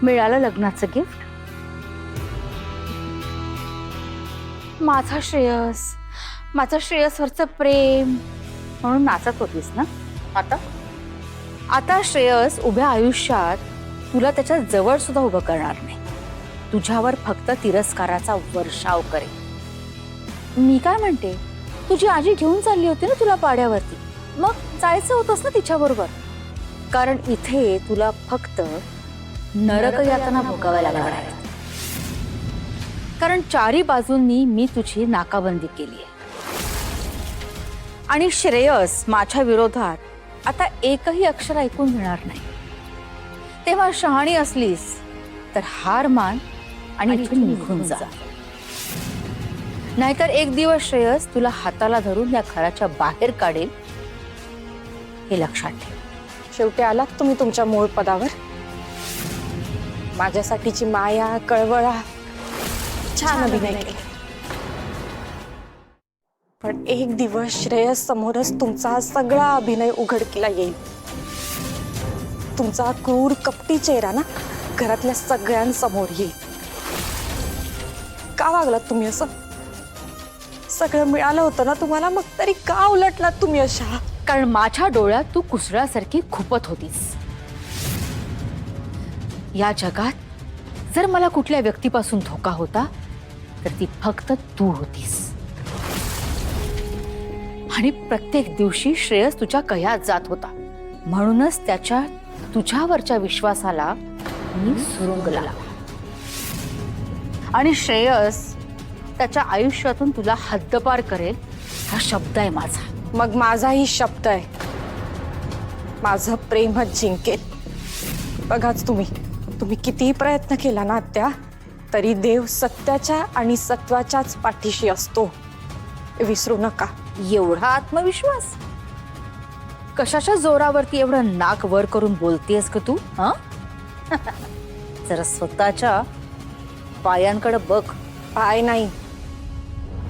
मिळालं लग्नाचं गिफ्ट. माझा श्रेयस, माझं श्रेयसवरचं प्रेम म्हणून नाचत होतीस ना. आता आता श्रेयस उभ्या आयुष्यात तुला त्याच्या जवळ सुद्धा उभं करणार नाही. तुझ्यावर फक्त तिरस्काराचा वर्षाव करेल. मी काय म्हणते, तुझी आजी घेऊन चालली होती ना तुला पाड्यावरती, मग जायचं होतंस ना तिच्याबरोबर. कारण इथे तुला फक्त नरक यातना भोगाव्या लागणार आहे. कारण चारी बाजूंनी मी तुझी नाकाबंदी केली आहे. आणि श्रेयस माझ्या विरोधात आता एकही अक्षर ऐकून घेणार नाही. तेव्हा शहाणी असलीस तर हार मान आणि इथून निघून जा. नाहीतर एक दिवस श्रेयस तुला हाताला धरून या घराच्या बाहेर काढेल, हे लक्षात ठेव. शेवटी आलात तुम्ही तुमच्या मूळ पदावर. माझ्यासाठीची माया, कळवळा, छान अभिनय केला. पण एक दिवस श्रेयस समोरच तुमचा हा सगळा अभिनय उघडकीला येईल. तुमचा क्रूर कपटी चेहरा ना घरातल्या सगळ्यांसमोर येईल. का वागलात तुम्ही असं? सगळं मिळालं होतं ना तुम्हाला, मग तरी का उलटलात तुम्ही अशा? कारण माझ्या डोळ्यात तू कुसळासारखी खुपत होतीस. या जगात जर मला कुठल्या व्यक्तीपासून धोका होता तर ती फक्त तू होतीस. आणि प्रत्येक दिवशी श्रेयस तुझ्या कह्यात जात होता. म्हणूनच त्याच्या तुझ्यावरच्या विश्वासाला मी सुरुंग लावला. आणि श्रेयस त्याच्या आयुष्यातून तुला हद्दपार करेल हा शब्द आहे माझा. मग माझाही शब्द आहे, माझं प्रेमच जिंकेल. बघाच तुम्ही कितीही प्रयत्न केला ना आत्या, तरी देव सत्याच्या आणि सत्वाच्याच पाठीशी असतो. विसरू नका. एवढा आत्मविश्वास? कशाच्या जोरावरती एवढं नाक वर करून बोलतेस का तू? हा जरा स्वतःच्या पायांकडे बघ. पाय नाही,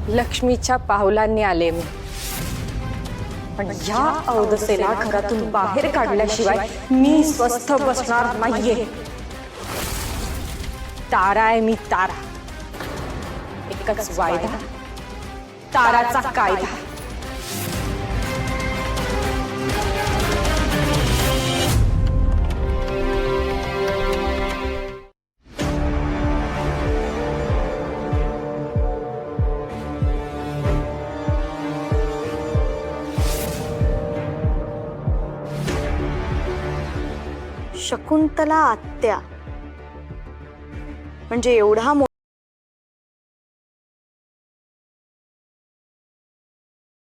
लक्ष्मीच्या पावलांनी आले मी. पण ह्या अवदसेला घरातून बाहेर काढल्याशिवाय मी स्वस्थ बसणार नाहीये. तारा आहे मी, तारा. एकच वायदा, ताराचा कायदा. शकुंतला आत्या म्हणजे एवढा